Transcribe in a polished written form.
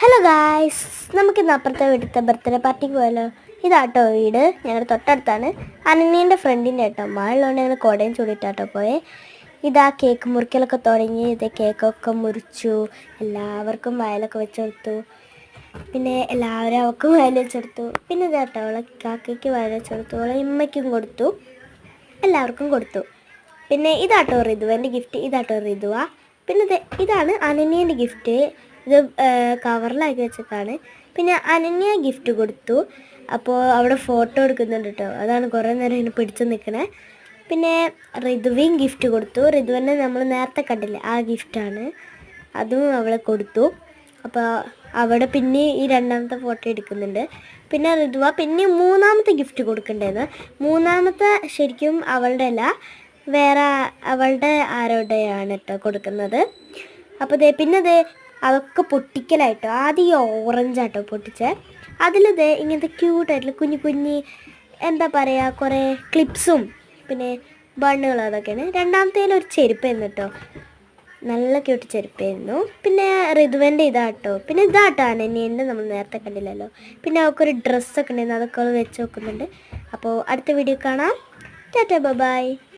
Hello guys, നമുക്കിന്ന് അപ്പുറത്തെ വീട്ടിലത്തെ ബർത്ത്ഡേ പാർട്ടിക്ക് പോയാലോ. ഇതാട്ടോ വീട്, ഞങ്ങളുടെ തൊട്ടടുത്താണ്. അനന്യൻ്റെ ഫ്രണ്ടിൻ്റെ കേട്ടോ മഴയുള്ളതുകൊണ്ട് ഞങ്ങൾ കുടയും ചൂടിയിട്ടാട്ടോ പോയെ. ഇതാ കേക്ക് മുറിക്കലൊക്കെ തുടങ്ങി. ഇത് കേക്കൊക്കെ മുറിച്ചു, എല്ലാവർക്കും വയലൊക്കെ വെച്ച് കൊടുത്തു. പിന്നെ എല്ലാവരും അവൾക്കും വയൽ വെച്ച് കൊടുത്തു. പിന്നെ ഇതാട്ടോ അവളെ കാക്കയ്ക്ക് വയൽ വെച്ച് കൊടുത്തു, അവളെ ഇമ്മയ്ക്കും കൊടുത്തു, എല്ലാവർക്കും കൊടുത്തു. പിന്നെ ഇതാട്ടോ റിതുവൻ്റെ ഗിഫ്റ്റ്, ഇതാട്ടോ റിതുവ. പിന്നെ ഇതാണ് അനന്യൻ്റെ ഗിഫ്റ്റ്. ഇത് കവറിലാക്കി വെച്ചതാണ്. പിന്നെ അനന്യ ഗിഫ്റ്റ് കൊടുത്തു. അപ്പോൾ അവിടെ ഫോട്ടോ എടുക്കുന്നുണ്ട് കേട്ടോ, അതാണ് കുറേ നേരം ഇങ്ങനെ പിടിച്ച് നിൽക്കണേ. പിന്നെ റിതുവിയും ഗിഫ്റ്റ് കൊടുത്തു. റിതുവിനെ നമ്മൾ നേരത്തെ കണ്ടില്ലേ, ആ ഗിഫ്റ്റാണ്, അതും അവളെ കൊടുത്തു. അപ്പോൾ അവിടെ പിന്നെ ഈ രണ്ടാമത്തെ ഫോട്ടോ എടുക്കുന്നുണ്ട്. പിന്നെ റിതുവ പിന്നെ മൂന്നാമത്തെ ഗിഫ്റ്റ് കൊടുക്കണ്ടായിരുന്നു. മൂന്നാമത്തെ ശരിക്കും അവളുടെ അല്ല, വേറെ അവളുടെ ആരോടെയാണ് കേട്ടോ കൊടുക്കുന്നത്. അപ്പോൾ പിന്നെ അതൊക്കെ പൊട്ടിക്കലായിട്ടോ. ആദ്യം ഈ ഓറഞ്ചാട്ടോ പൊട്ടിച്ചേ. അതിലിത് ഇങ്ങനത്തെ ക്യൂട്ടായിട്ടുള്ള കുഞ്ഞു എന്താ പറയുക, കുറേ ക്ലിപ്സും പിന്നെ ബണ്ണുകളും അതൊക്കെയാണ്. രണ്ടാമത്തേലൊരു ചെരുപ്പായിരുന്നു കേട്ടോ, നല്ല ക്യൂട്ട് ചെരുപ്പായിരുന്നു. പിന്നെ റിതുവൻ്റെ ഇതാട്ടോ. പിന്നെ ഇതാട്ടോ അനന്യൻ്റെ, നമ്മൾ നേരത്തെ കണ്ടില്ലല്ലോ. പിന്നെ അവൾക്കൊരു ഡ്രസ്സൊക്കെ ഉണ്ടായിരുന്നു, അതൊക്കെ അവൾ വെച്ച് നോക്കുന്നുണ്ട്. അപ്പോൾ അടുത്ത വീഡിയോ കാണാം. Tata bye.